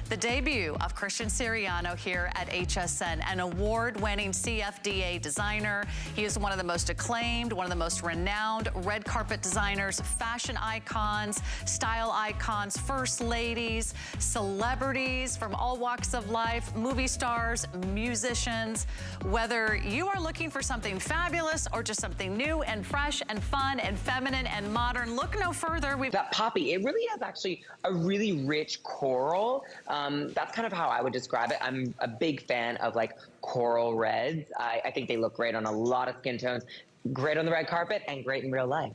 The debut of Christian Siriano here at HSN, an award-winning CFDA designer. He is one of the most acclaimed, one of the most renowned red carpet designers, fashion icons, style icons, first ladies, celebrities from all walks of life, movie stars, musicians. Whether you are looking for something fabulous or just something new and fresh and fun and feminine and modern, look no further. That poppy, it really has actually a really rich coral. That's kind of how I would describe it. I'm a big fan of like coral reds. I think they look great on a lot of skin tones, great on the red carpet and great in real life.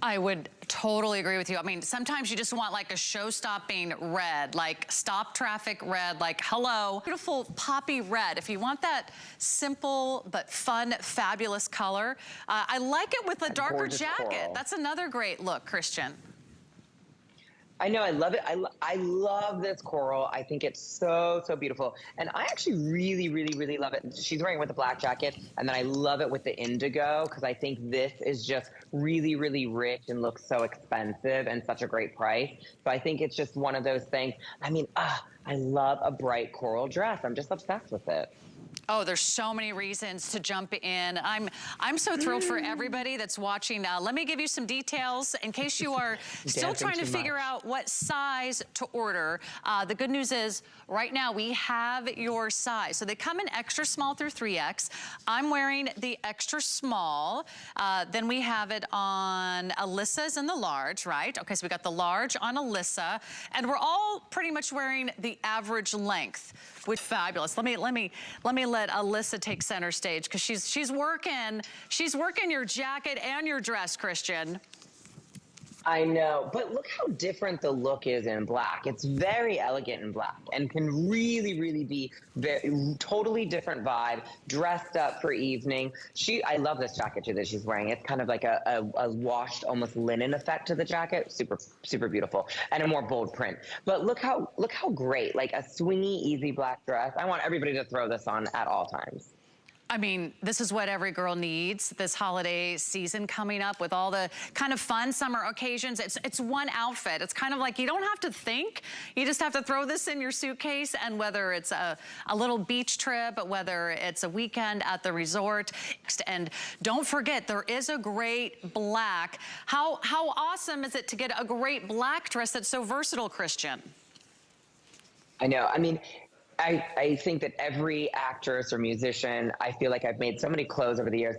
I would totally agree with you. I mean, sometimes you just want like a show-stopping red, like stop traffic red, like hello. Beautiful poppy red. If you want that simple but fun, fabulous color, I like it with a darker jacket. Coral. That's another great look, Christian. I know, I love it. I love this coral. I think it's so, so beautiful. And I actually really, really, really love it. She's wearing it with the black jacket, and then I love it with the indigo, because I think this is just really, really rich and looks so expensive and such a great price. So I think it's just one of those things. I mean, I love a bright coral dress. I'm just obsessed with it. Oh, there's so many reasons to jump in. I'm so thrilled for everybody that's watching. Let me give you some details in case you are still trying to figure out what size to order. The good news is right now we have your size. So they come in extra small through 3X. I'm wearing the extra small. Then we have it on Alyssa's in the large, right? Okay, so we got the large on Alyssa, and we're all pretty much wearing the average length, which is fabulous. Let me let Alyssa take center stage, because she's working your jacket and your dress, Christian. I know, but look how different the look is in black. It's very elegant in black and can really, really be totally different vibe, dressed up for evening. I love this jacket too that she's wearing. It's kind of like a washed, almost linen effect to the jacket. Super, super beautiful, and a more bold print. But look how great, like a swingy, easy black dress. I want everybody to throw this on at all times. I mean, this is what every girl needs this holiday season coming up with all the kind of fun summer occasions. It's one outfit. It's kind of like you don't have to think. You just have to throw this in your suitcase, and whether it's a little beach trip, whether it's a weekend at the resort. And don't forget, there is a great black. How awesome is it to get a great black dress that's so versatile, Christian? I know. I mean, I think that every actress or musician, I feel like I've made so many clothes over the years, but